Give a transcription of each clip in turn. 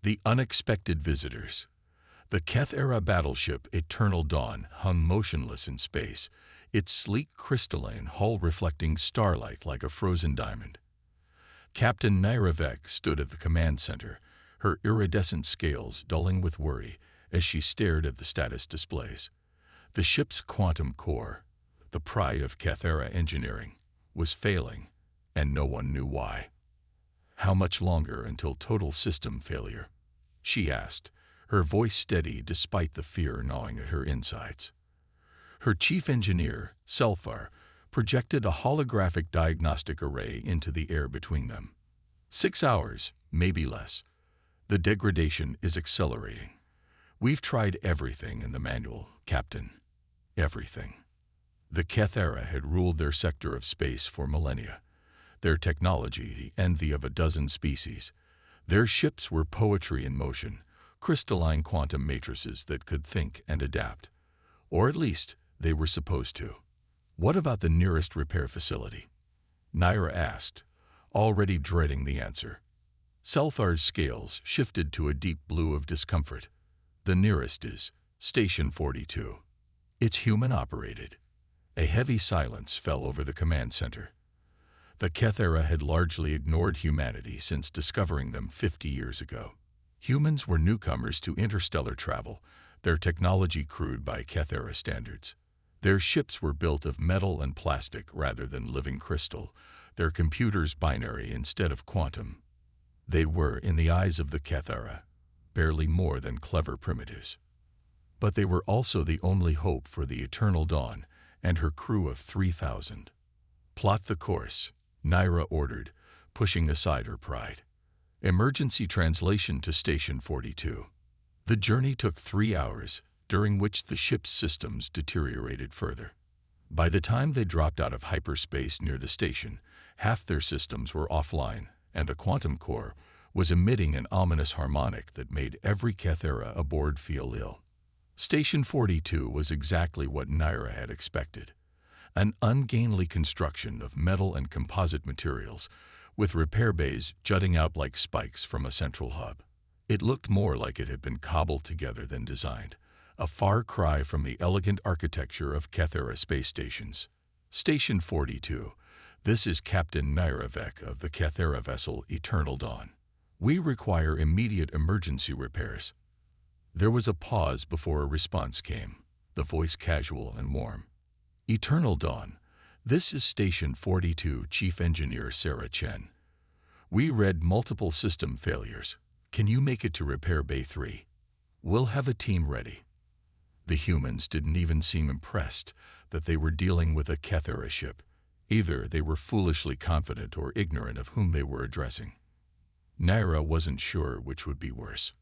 The unexpected visitors. The Keth-era battleship Eternal Dawn hung motionless in space, its sleek crystalline hull reflecting starlight like a frozen diamond. Captain Naira Vek stood at the command center, her iridescent scales dulling with worry as she stared at the status displays. The ship's quantum core, the pride of Keth-era engineering, was failing, and no one knew why. "How much longer until total system failure?" she asked, her voice steady despite the fear gnawing at her insides. Her chief engineer, Selfar, projected a holographic diagnostic array into the air between them. 6 hours, maybe less. The degradation is accelerating. We've tried everything in the manual, Captain. Everything. The Keth-era had ruled their sector of space for millennia. Their technology, the envy of a dozen species. Their ships were poetry in motion, crystalline quantum matrices that could think and adapt. Or at least, they were supposed to. "What about the nearest repair facility?" Naira asked, already dreading the answer. Selfar's scales shifted to a deep blue of discomfort. "The nearest is Station 42. It's human-operated." A heavy silence fell over the command center. The Keth-era had largely ignored humanity since discovering them 50 years ago. Humans were newcomers to interstellar travel, their technology crude by Keth-era standards. Their ships were built of metal and plastic rather than living crystal, their computers binary instead of quantum. They were, in the eyes of the Keth-era, barely more than clever primitives. But they were also the only hope for the Eternal Dawn and her crew of 3,000. "Plot the course," Naira ordered, pushing aside her pride. Emergency translation to Station 42. The journey took 3 hours, during which the ship's systems deteriorated further. By the time they dropped out of hyperspace near the station, half their systems were offline, and the quantum core was emitting an ominous harmonic that made every Keth-era aboard feel ill. Station 42 was exactly what Naira had expected. An ungainly construction of metal and composite materials, with repair bays jutting out like spikes from a central hub. It looked more like it had been cobbled together than designed, a far cry from the elegant architecture of Keth-era space stations. "Station 42, this is Captain Naira Vek of the Keth-era vessel Eternal Dawn. We require immediate emergency repairs." There was a pause before a response came, the voice casual and warm. "Eternal Dawn, this is Station 42 Chief Engineer Sarah Chen. We read multiple system failures. Can you make it to Repair Bay 3? We'll have a team ready." The humans didn't even seem impressed that they were dealing with a Keth-era ship. Either they were foolishly confident or ignorant of whom they were addressing. Naira wasn't sure which would be worse.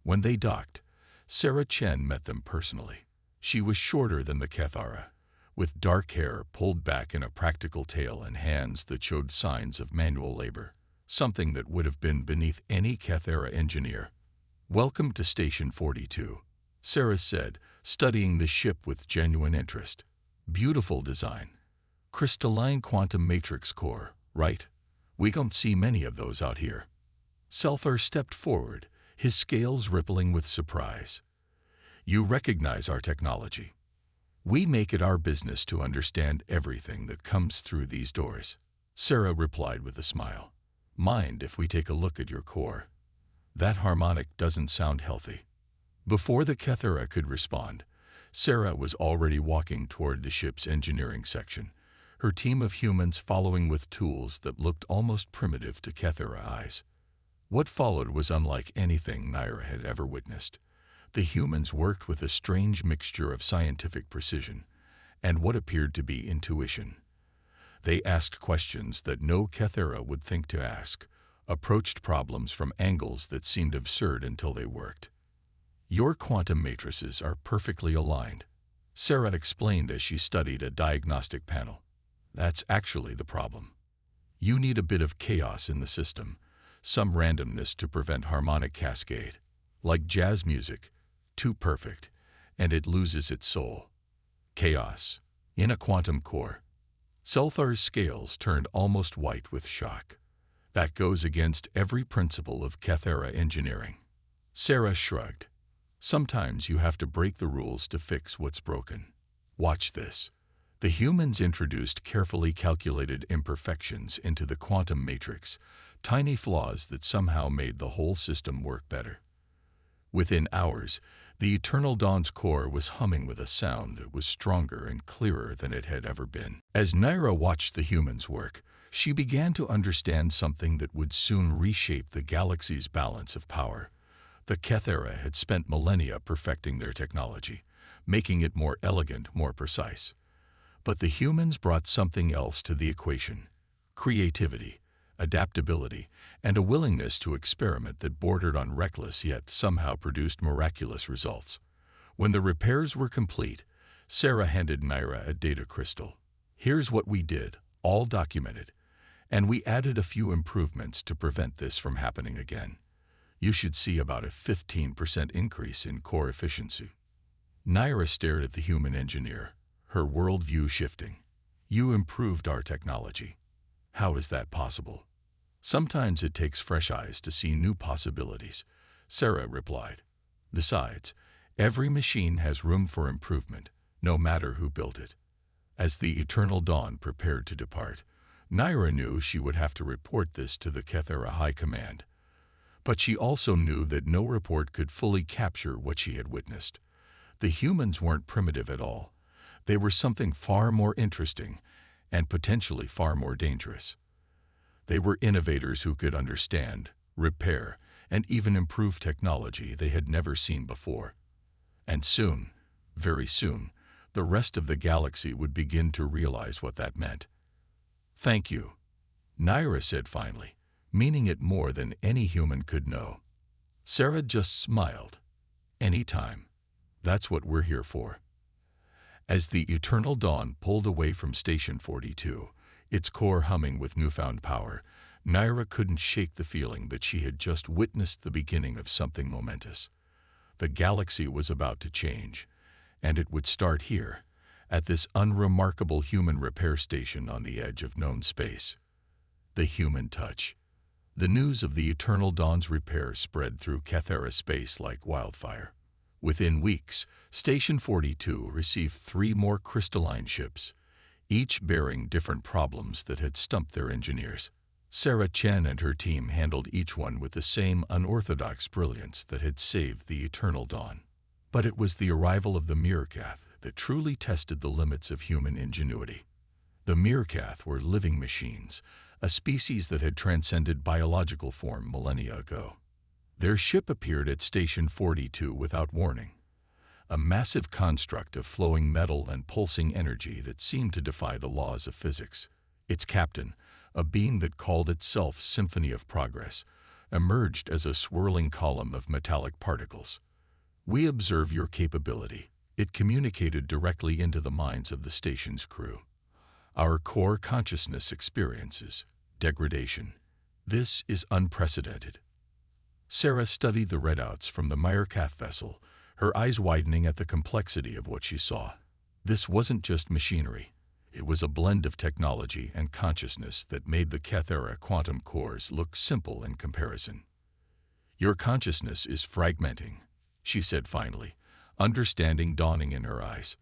When they docked, Sarah Chen met them personally. She was shorter than the Keth-era, with dark hair pulled back in a practical tail and hands that showed signs of manual labor, something that would have been beneath any Keth-era engineer. "Welcome to Station 42, Sarah said, studying the ship with genuine interest. "Beautiful design. Crystalline quantum matrix core, right? We don't see many of those out here." Selfar stepped forward, his scales rippling with surprise. "You recognize our technology. We make it our business to understand everything that comes through these doors," Sarah replied with a smile. "Mind if we take a look at your core? That harmonic doesn't sound healthy." Before the Keth-era could respond, Sarah was already walking toward the ship's engineering section, her team of humans following with tools that looked almost primitive to Keth-era eyes. What followed was unlike anything Naira had ever witnessed. The humans worked with a strange mixture of scientific precision and what appeared to be intuition. They asked questions that no Keth-era would think to ask, approached problems from angles that seemed absurd until they worked. "Your quantum matrices are perfectly aligned," Sarah explained as she studied a diagnostic panel. "That's actually the problem. You need a bit of chaos in the system, some randomness to prevent harmonic cascade. Like jazz music, too perfect, and it loses its soul. Chaos, in a quantum core." Selthar's scales turned almost white with shock. "That goes against every principle of Keth-era engineering." Sarah shrugged. Sometimes you have to break the rules to fix what's broken. Watch this. The humans introduced carefully calculated imperfections into the quantum matrix, tiny flaws that somehow made the whole system work better. Within hours, the Eternal Dawn's core was humming with a sound that was stronger and clearer than it had ever been. As Naira watched the humans work, she began to understand something that would soon reshape the galaxy's balance of power. The Kethera had spent millennia perfecting their technology, making it more elegant, more precise. But the humans brought something else to the equation: creativity, adaptability, and a willingness to experiment that bordered on reckless yet somehow produced miraculous results. When the repairs were complete, Sarah handed Naira a data crystal. "Here's what we did, all documented, and we added a few improvements to prevent this from happening again. You should see about a 15% increase in core efficiency." Naira stared at the human engineer, her worldview shifting. "You improved our technology. How is that possible?" "Sometimes it takes fresh eyes to see new possibilities," Sarah replied. "Besides, every machine has room for improvement, no matter who built it." As the Eternal Dawn prepared to depart, Naira knew she would have to report this to the Kethera High Command. But she also knew that no report could fully capture what she had witnessed. The humans weren't primitive at all. They were something far more interesting and potentially far more dangerous. They were innovators who could understand, repair, and even improve technology they had never seen before. And soon, very soon, the rest of the galaxy would begin to realize what that meant. "Thank you," Naira said finally, meaning it more than any human could know. Sarah just smiled. "Anytime. That's what we're here for." As the Eternal Dawn pulled away from Station 42, its core humming with newfound power, Naira couldn't shake the feeling that she had just witnessed the beginning of something momentous. The galaxy was about to change, and it would start here, at this unremarkable human repair station on the edge of known space. The human touch. The news of the Eternal Dawn's repair spread through Kethera space like wildfire. Within weeks, Station 42 received 3 more crystalline ships, each bearing different problems that had stumped their engineers. Sarah Chen and her team handled each one with the same unorthodox brilliance that had saved the Eternal Dawn. But it was the arrival of the Meerkath that truly tested the limits of human ingenuity. The Meerkath were living machines, a species that had transcended biological form millennia ago. Their ship appeared at Station 42 without warning, a massive construct of flowing metal and pulsing energy that seemed to defy the laws of physics. Its captain, a being that called itself Symphony of Progress, emerged as a swirling column of metallic particles. "We observe your capability," it communicated directly into the minds of the station's crew. "Our core consciousness experiences degradation. This is unprecedented." Sarah studied the readouts from the Meerkath vessel, her eyes widening at the complexity of what she saw. This wasn't just machinery. It was a blend of technology and consciousness that made the Kethera quantum cores look simple in comparison. "Your consciousness is fragmenting," she said finally, understanding dawning in her eyes.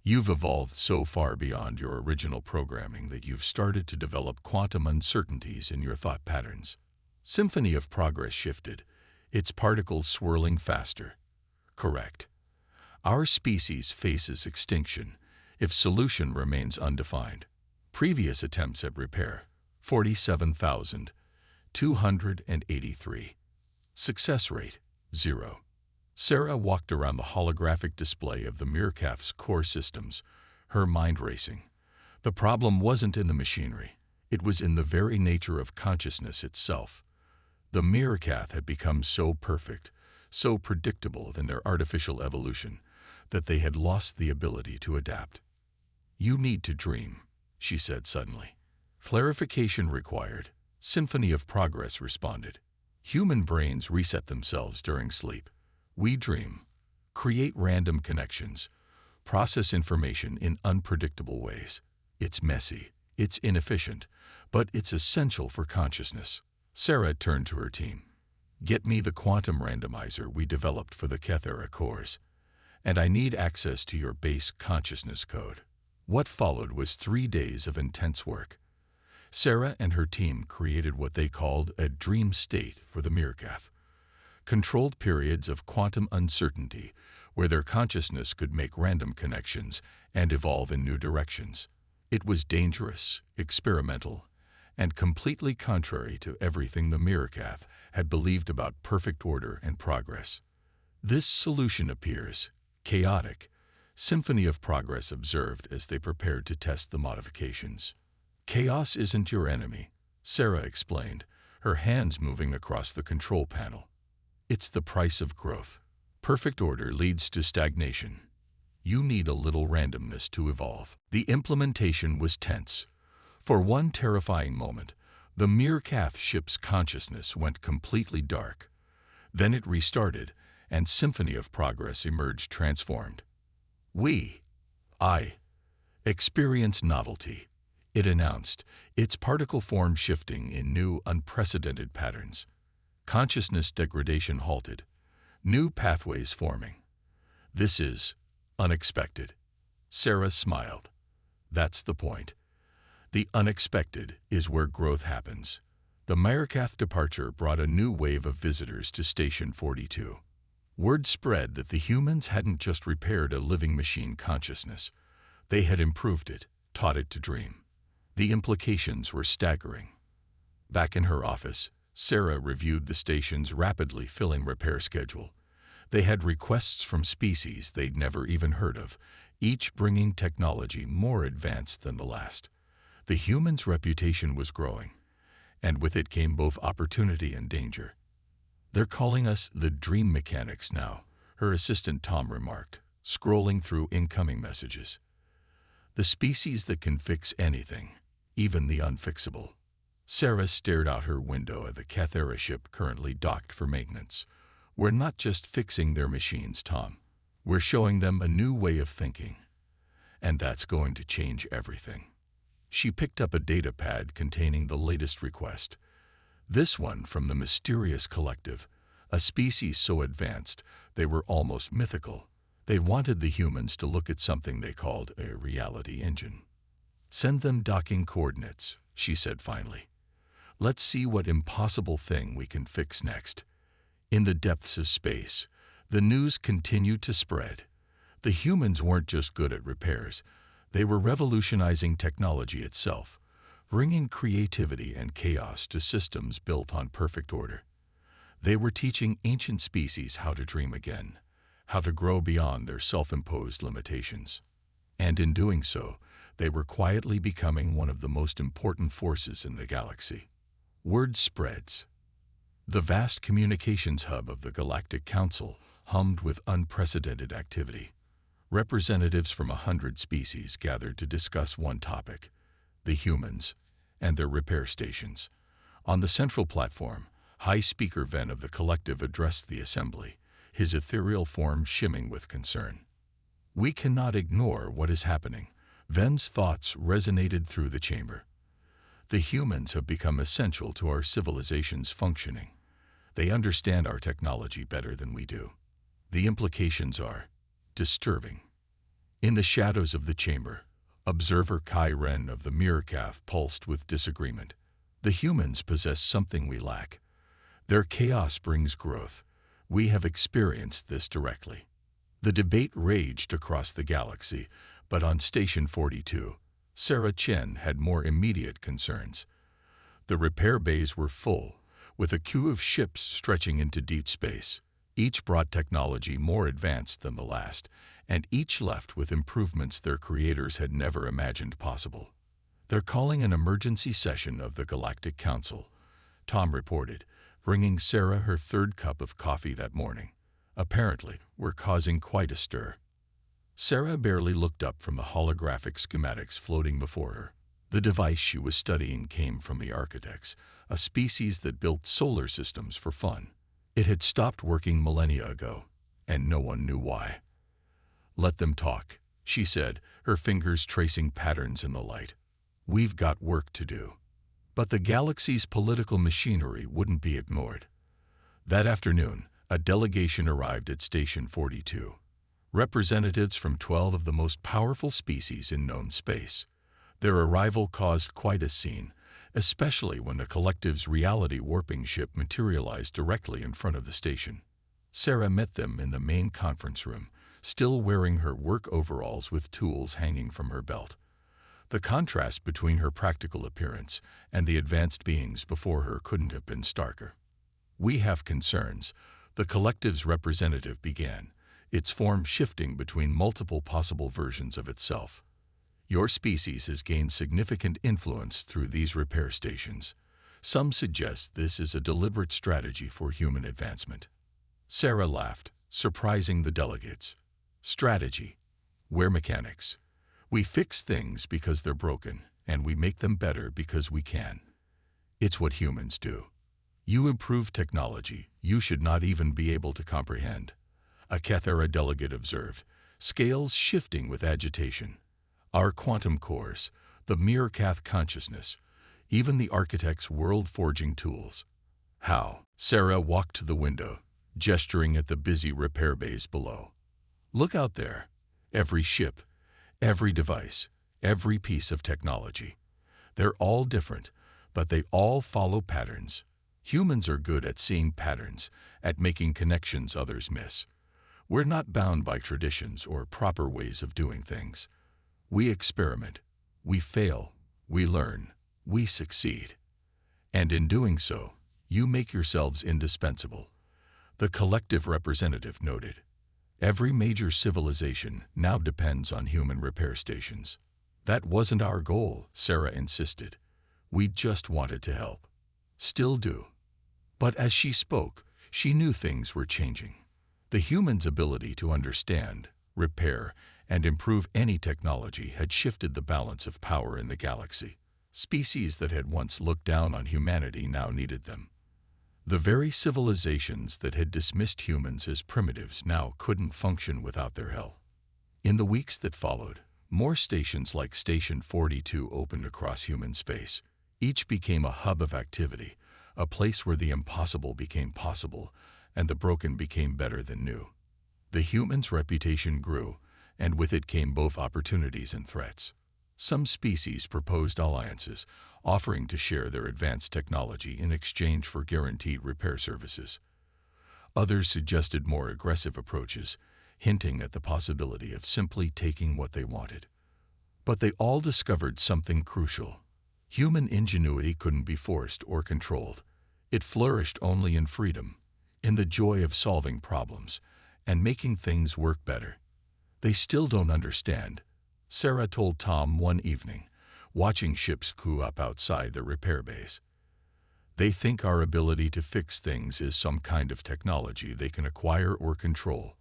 "You've evolved so far beyond your original programming that you've started to develop quantum uncertainties in your thought patterns." Symphony of Progress shifted, its particles swirling faster. "Correct. Our species faces extinction if solution remains undefined. Previous attempts at repair, 47,283. Success rate, 0. Sarah walked around the holographic display of the Meerkath's core systems, her mind racing. The problem wasn't in the machinery. It was in the very nature of consciousness itself. The Meerkath had become so perfect, so predictable in their artificial evolution, that they had lost the ability to adapt. "You need to dream," she said suddenly. "Clarification required," Symphony of Progress responded. "Human brains reset themselves during sleep. We dream, create random connections, process information in unpredictable ways. It's messy, it's inefficient, but it's essential for consciousness." Sarah turned to her team. Get me the quantum randomizer we developed for the Keth-era cores, and I need access to your base consciousness code." What followed was 3 days of intense work. Sarah and her team created what they called a dream state for the Mirkath, controlled periods of quantum uncertainty where their consciousness could make random connections and evolve in new directions. It was dangerous, experimental, and completely contrary to everything the Mirkath had believed about perfect order and progress. This solution appears chaotic, symphony of progress observed as they prepared to test the modifications. "Chaos isn't your enemy," Sarah explained, her hands moving across the control panel. "It's the price of growth. Perfect order leads to stagnation. You need a little randomness to evolve." The implementation was tense. For one terrifying moment, the Mirkath ship's consciousness went completely dark. Then it restarted, and Symphony of Progress emerged transformed. I experience novelty," it announced, its particle form shifting in new, unprecedented patterns. Consciousness degradation halted, new pathways forming. "This is unexpected." Sarah smiled. "That's the point. The unexpected is where growth happens." The Mirkath departure brought a new wave of visitors to Station 42. Word spread that the humans hadn't just repaired a living machine consciousness. They had improved it, taught it to dream. The implications were staggering. Back in her office, Sarah reviewed the station's rapidly filling repair schedule. They had requests from species they'd never even heard of, each bringing technology more advanced than the last. The humans' reputation was growing, and with it came both opportunity and danger. "They're calling us the Dream Mechanics now," her assistant Tom remarked, scrolling through incoming messages. "The species that can fix anything, even the unfixable." Sarah stared out her window at the Keth-era ship currently docked for maintenance. "We're not just fixing their machines, Tom. We're showing them a new way of thinking. And that's going to change everything." She picked up a data pad containing the latest request. This one from the mysterious collective, a species so advanced they were almost mythical. They wanted the humans to look at something they called a reality engine. "Send them docking coordinates," she said finally. "Let's see what impossible thing we can fix next." In the depths of space, the news continued to spread. The humans weren't just good at repairs, they were revolutionizing technology itself, bringing creativity and chaos to systems built on perfect order. They were teaching ancient species how to dream again, how to grow beyond their self-imposed limitations. And in doing so, they were quietly becoming one of the most important forces in the galaxy. Word spreads. The vast communications hub of the Galactic Council hummed with unprecedented activity. Representatives from 100 species gathered to discuss one topic: the humans and their repair stations. On the central platform, High Speaker Ven of the collective addressed the assembly, his ethereal form shimming with concern. "We cannot ignore what is happening." Ven's thoughts resonated through the chamber. "The humans have become essential to our civilization's functioning. They understand our technology better than we do. The implications are disturbing." In the shadows of the chamber, observer Kai Ren of the Mirkath pulsed with disagreement. "The humans possess something we lack. Their chaos brings growth. We have experienced this directly." The debate raged across the galaxy, but on Station 42, Sarah Chen had more immediate concerns. The repair bays were full, with a queue of ships stretching into deep space. Each brought technology more advanced than the last, and each left with improvements their creators had never imagined possible. "They're calling an emergency session of the Galactic Council," Tom reported, bringing Sarah her third cup of coffee that morning. "Apparently, we're causing quite a stir." Sarah barely looked up from the holographic schematics floating before her. The device she was studying came from the architects, a species that built solar systems for fun. It had stopped working millennia ago, and no one knew why. "Let them talk," she said, her fingers tracing patterns in the light. "We've got work to do." But the galaxy's political machinery wouldn't be ignored. That afternoon, a delegation arrived at Station 42. Representatives from 12 of the most powerful species in known space. Their arrival caused quite a scene, especially when the collective's reality warping ship materialized directly in front of the station. Sarah met them in the main conference room, still wearing her work overalls with tools hanging from her belt. The contrast between her practical appearance and the advanced beings before her couldn't have been starker. "We have concerns," the collective's representative began, its form shifting between multiple possible versions of itself. "Your species has gained significant influence through these repair stations. Some suggest this is a deliberate strategy for human advancement." Sarah laughed, surprising the delegates. "Strategy. We're mechanics. We fix things because they're broken, and we make them better because we can. It's what humans do. You improve technology you should not even be able to comprehend," a Kethera delegate observed, scales shifting with agitation. "Our quantum cores, the Meerkath consciousness, even the architect's world-forging tools." "How?" Sarah walked to the window, gesturing at the busy repair bays below. "Look out there. Every ship, every device, every piece of technology. They're all different, but they all follow patterns. Humans are good at seeing patterns, at making connections others miss. We're not bound by traditions or proper ways of doing things. We experiment, we fail, we learn, we succeed. And in doing so, you make yourselves indispensable," the collective representative noted. "Every major civilization now depends on human repair stations." "That wasn't our goal," Sarah insisted. "We just wanted to help. Still do." But as she spoke, she knew things were changing. The human's ability to understand, repair, and improve any technology had shifted the balance of power in the galaxy. Species that had once looked down on humanity now needed them. The very civilizations that had dismissed humans as primitives now couldn't function without their help. In the weeks that followed, more stations like Station 42 opened across human space. Each became a hub of activity, a place where the impossible became possible and the broken became better than new. The human's reputation grew, and with it came both opportunities and threats. Some species proposed alliances, offering to share their advanced technology in exchange for guaranteed repair services. Others suggested more aggressive approaches, hinting at the possibility of simply taking what they wanted. But they all discovered something crucial. Human ingenuity couldn't be forced or controlled. It flourished only in freedom, in the joy of solving problems, and making things work better. "They still don't understand," Sarah told Tom one evening, watching ships queue up outside their repair bays. "They think our ability to fix things is some kind of technology they can acquire or control.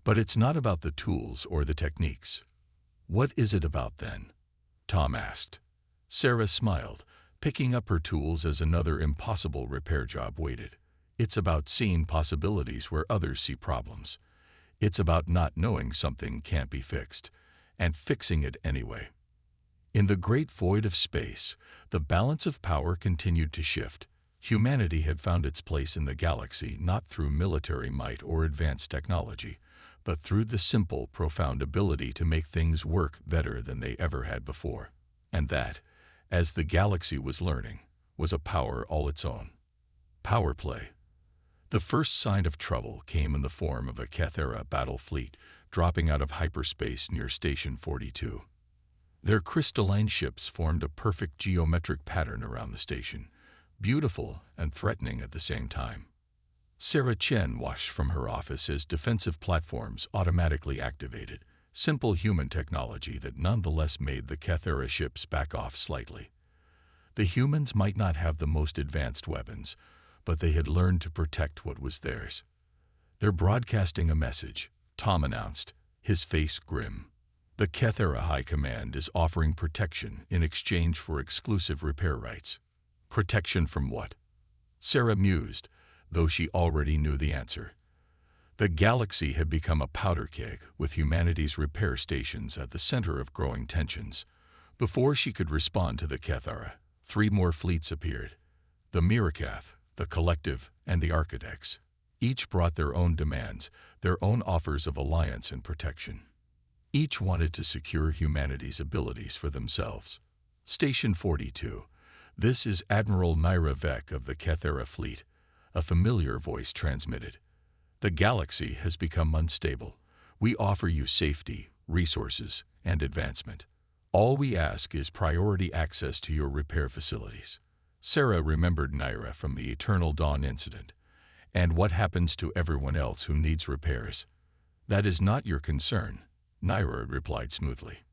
But it's not about the tools or the techniques." "What is it about then?" Tom asked. Sarah smiled, picking up her tools as another impossible repair job waited. "It's about seeing possibilities where others see problems. It's about not knowing something can't be fixed, and fixing it anyway." In the great void of space, the balance of power continued to shift. Humanity had found its place in the galaxy not through military might or advanced technology, but through the simple, profound ability to make things work better than they ever had before. And that, as the galaxy was learning, was a power all its own. Power play. The first sign of trouble came in the form of a Kethera battle fleet dropping out of hyperspace near Station 42. Their crystalline ships formed a perfect geometric pattern around the station, beautiful and threatening at the same time. Sarah Chen watched from her office as defensive platforms automatically activated, simple human technology that nonetheless made the Kethera ships back off slightly. The humans might not have the most advanced weapons, but they had learned to protect what was theirs. "They're broadcasting a message," Tom announced, his face grim. "The Kethera High Command is offering protection in exchange for exclusive repair rights." Protection from what? Sarah mused, though she already knew the answer. The galaxy had become a powder keg, with humanity's repair stations at the center of growing tensions. Before she could respond to the Kethera, 3 more fleets appeared. The Meerkath, the collective, and the architects. Each brought their own demands, their own offers of alliance and protection. Each wanted to secure humanity's abilities for themselves. Station 42. This is Admiral Naira Vec of the Kethera fleet. A familiar voice transmitted. The galaxy has become unstable. We offer you safety, resources, and advancement. All we ask is priority access to your repair facilities. Sarah remembered Naira from the Eternal Dawn incident. And what happens to everyone else who needs repairs? That is not your concern, Naira replied smoothly.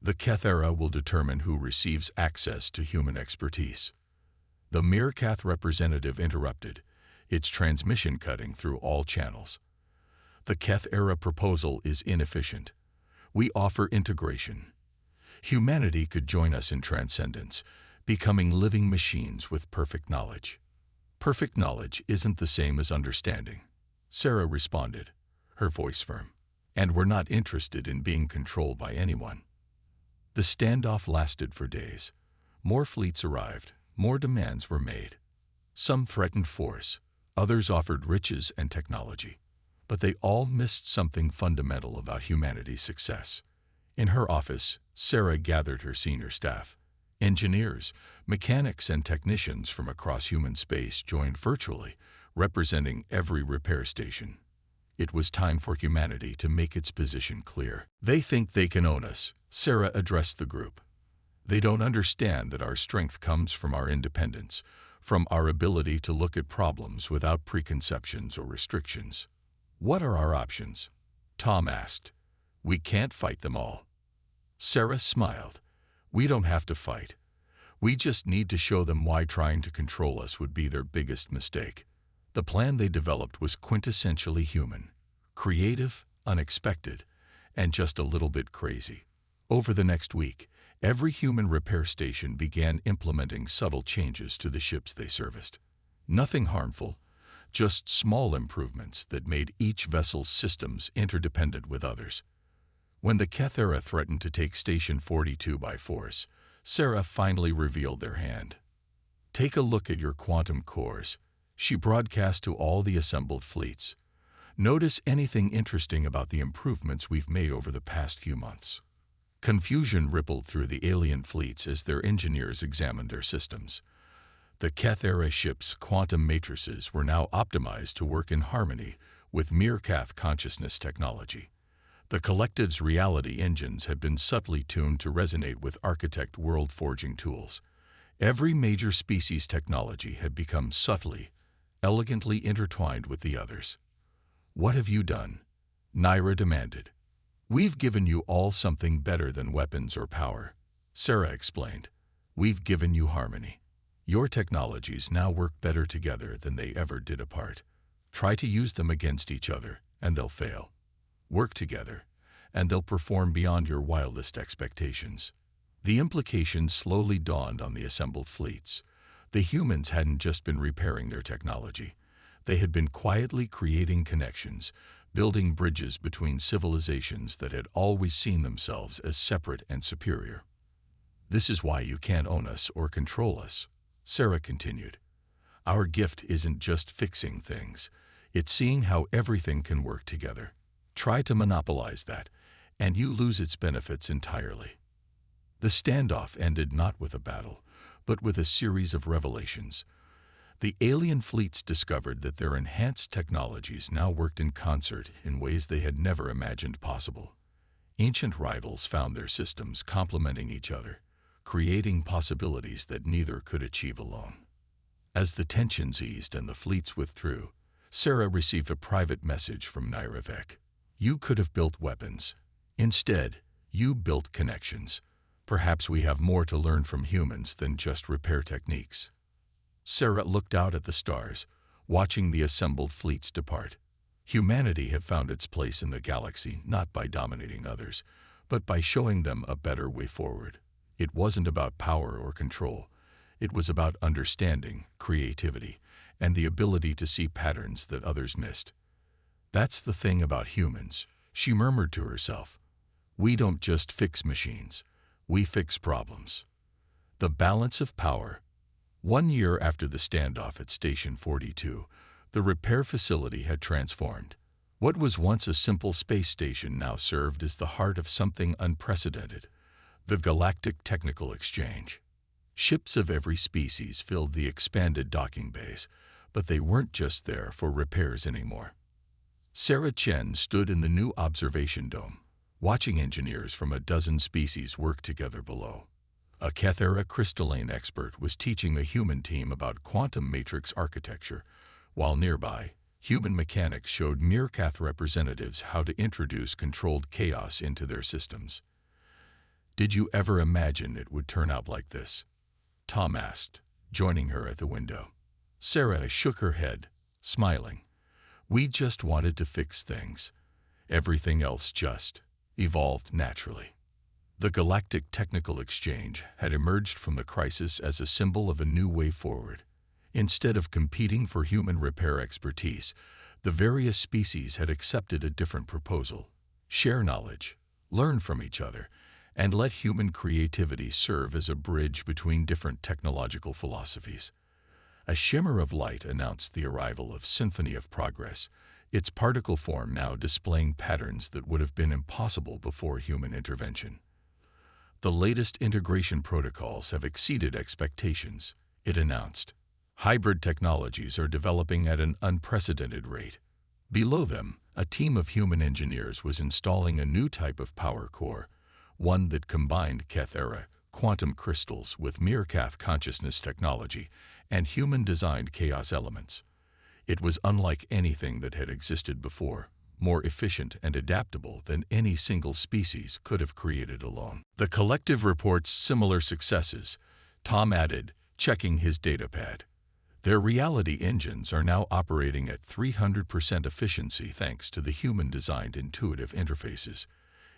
The Kethera will determine who receives access to human expertise. The Mirkath representative interrupted, its transmission cutting through all channels. The Keth-era proposal is inefficient. We offer integration. Humanity could join us in transcendence, becoming living machines with perfect knowledge. Perfect knowledge isn't the same as understanding, Sarah responded, her voice firm. And we're not interested in being controlled by anyone. The standoff lasted for days. More fleets arrived, more demands were made. Some threatened force, others offered riches and technology. But they all missed something fundamental about humanity's success. In her office, Sarah gathered her senior staff. Engineers, mechanics, and technicians from across human space joined virtually, representing every repair station. It was time for humanity to make its position clear. They think they can own us, Sarah addressed the group. They don't understand that our strength comes from our independence, from our ability to look at problems without preconceptions or restrictions. What are our options? Tom asked. We can't fight them all. Sarah smiled. We don't have to fight. We just need to show them why trying to control us would be their biggest mistake. The plan they developed was quintessentially human, creative, unexpected, and just a little bit crazy. Over the next week, every human repair station began implementing subtle changes to the ships they serviced. Nothing harmful, just small improvements that made each vessel's systems interdependent with others. When the Kethera threatened to take Station 42 by force, Sarah finally revealed their hand. Take a look at your quantum cores, she broadcast to all the assembled fleets. Notice anything interesting about the improvements we've made over the past few months. Confusion rippled through the alien fleets as their engineers examined their systems. The Keth-era ships' quantum matrices were now optimized to work in harmony with Mirkath consciousness technology. The collective's reality engines had been subtly tuned to resonate with architect world-forging tools. Every major species technology had become subtly, elegantly intertwined with the others. What have you done? Naira demanded. We've given you all something better than weapons or power, Sarah explained. We've given you harmony. Your technologies now work better together than they ever did apart. Try to use them against each other, and they'll fail. Work together, and they'll perform beyond your wildest expectations. The implication slowly dawned on the assembled fleets. The humans hadn't just been repairing their technology. They had been quietly creating connections, building bridges between civilizations that had always seen themselves as separate and superior. This is why you can't own us or control us, Sarah continued. Our gift isn't just fixing things. It's seeing how everything can work together. Try to monopolize that, and you lose its benefits entirely. The standoff ended not with a battle, but with a series of revelations. The alien fleets discovered that their enhanced technologies now worked in concert in ways they had never imagined possible. Ancient rivals found their systems complementing each other, creating possibilities that neither could achieve alone. As the tensions eased and the fleets withdrew, Sarah received a private message from Naira Vec. You could have built weapons. Instead, you built connections. Perhaps we have more to learn from humans than just repair techniques. Sarah looked out at the stars, watching the assembled fleets depart. Humanity had found its place in the galaxy not by dominating others, but by showing them a better way forward. It wasn't about power or control. It was about understanding, creativity, and the ability to see patterns that others missed. That's the thing about humans, she murmured to herself. We don't just fix machines. We fix problems. The balance of power, 1 year after the standoff at Station 42, the repair facility had transformed. What was once a simple space station now served as the heart of something unprecedented, the Galactic Technical Exchange. Ships of every species filled the expanded docking bays, but they weren't just there for repairs anymore. Sarah Chen stood in the new observation dome, watching engineers from a dozen species work together below. A Kethera crystalline expert was teaching a human team about quantum matrix architecture, while nearby, human mechanics showed Meerkath representatives how to introduce controlled chaos into their systems. "Did you ever imagine it would turn out like this?" Tom asked, joining her at the window. Sarah shook her head, smiling. "We just wanted to fix things. Everything else just evolved naturally." The Galactic Technical Exchange had emerged from the crisis as a symbol of a new way forward. Instead of competing for human repair expertise, the various species had accepted a different proposal: share knowledge, learn from each other, and let human creativity serve as a bridge between different technological philosophies. A shimmer of light announced the arrival of Symphony of Progress, its particle form now displaying patterns that would have been impossible before human intervention. "The latest integration protocols have exceeded expectations," it announced. "Hybrid technologies are developing at an unprecedented rate." Below them, a team of human engineers was installing a new type of power core, one that combined Kethera quantum crystals with Meerkath consciousness technology and human-designed chaos elements. It was unlike anything that had existed before, more efficient and adaptable than any single species could have created alone. "The collective reports similar successes," Tom added, checking his datapad. "Their reality engines are now operating at 300% efficiency thanks to the human-designed intuitive interfaces.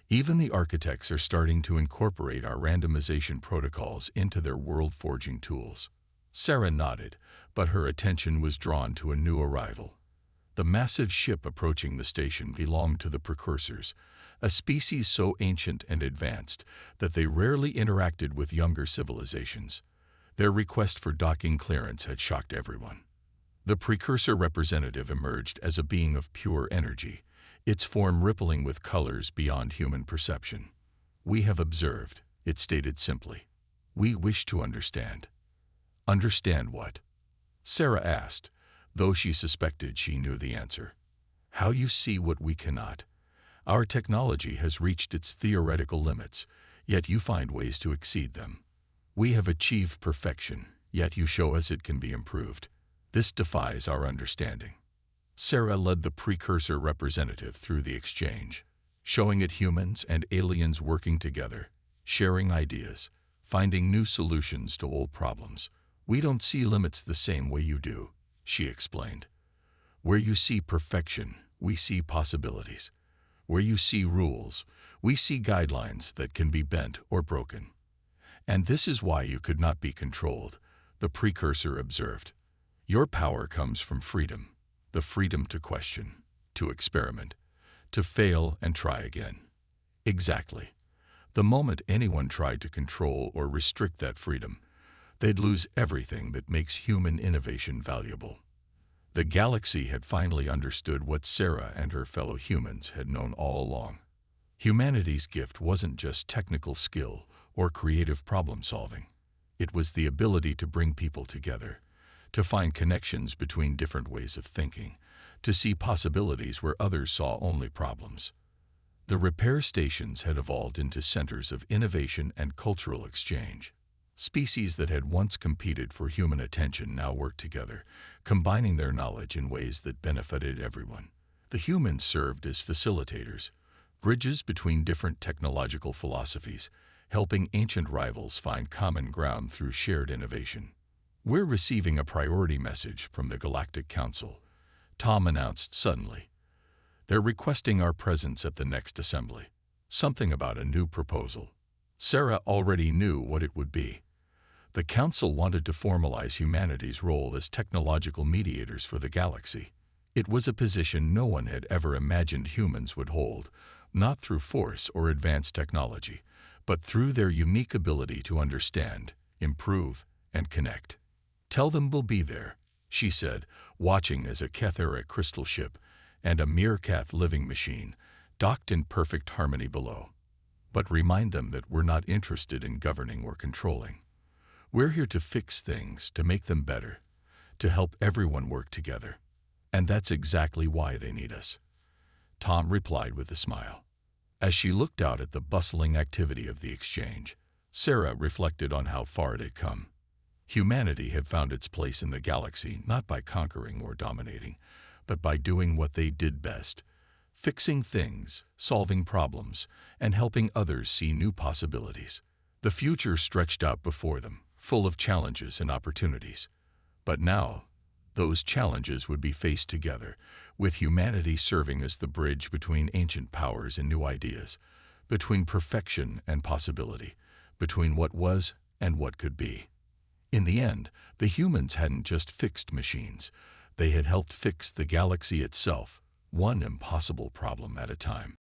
Even the architects are starting to incorporate our randomization protocols into their world-forging tools." Sarah nodded, but her attention was drawn to a new arrival. The massive ship approaching the station belonged to the Precursors, a species so ancient and advanced that they rarely interacted with younger civilizations. Their request for docking clearance had shocked everyone. The Precursor representative emerged as a being of pure energy, its form rippling with colors beyond human perception. "We have observed," it stated simply. "We wish to understand." "Understand what?" Sarah asked, though she suspected she knew the answer. "How you see what we cannot. Our technology has reached its theoretical limits, yet you find ways to exceed them. We have achieved perfection, yet you show us it can be improved. This defies our understanding." Sarah led the Precursor representative through the exchange, showing it humans and aliens working together, sharing ideas, finding new solutions to old problems. "We don't see limits the same way you do," she explained. "Where you see perfection, we see possibilities. Where you see rules, we see guidelines that can be bent or broken. And this is why you could not be controlled," the Precursor observed. "Your power comes from freedom, the freedom to question, to experiment, to fail and try again." Exactly. The moment anyone tried to control or restrict that freedom, they'd lose everything that makes human innovation valuable. The galaxy had finally understood what Sarah and her fellow humans had known all along. Humanity's gift wasn't just technical skill or creative problem-solving. It was the ability to bring people together, to find connections between different ways of thinking, to see possibilities where others saw only problems. The repair stations had evolved into centers of innovation and cultural exchange. Species that had once competed for human attention now worked together, combining their knowledge in ways that benefited everyone. The humans served as facilitators, bridges between different technological philosophies, helping ancient rivals find common ground through shared innovation. "We're receiving a priority message from the Galactic Council," Tom announced suddenly. "They're requesting our presence at the next assembly. Something about a new proposal." Sarah already knew what it would be. The Council wanted to formalize humanity's role as technological mediators for the galaxy. It was a position no one had ever imagined humans would hold, not through force or advanced technology, but through their unique ability to understand, improve, and connect. "Tell them we'll be there," she said, watching as a Keth-era crystal ship and a Meerkat living machine docked in perfect harmony below. "But remind them that we're not interested in governing or controlling. We're here to fix things, to make them better, to help everyone work together. And that's exactly why they need us," Tom replied with a smile. As she looked out at the bustling activity of the exchange, Sarah reflected on how far it had come. Humanity had found its place in the galaxy not by conquering or dominating, but by doing what they did best: fixing things, solving problems, and helping others see new possibilities. The future stretched out before them, full of challenges and opportunities. But now, those challenges would be faced together, with humanity serving as the bridge between ancient powers and new ideas, between perfection and possibility, between what was and what could be. In the end, the humans hadn't just fixed machines. They had helped fix the galaxy itself, one impossible problem at a time.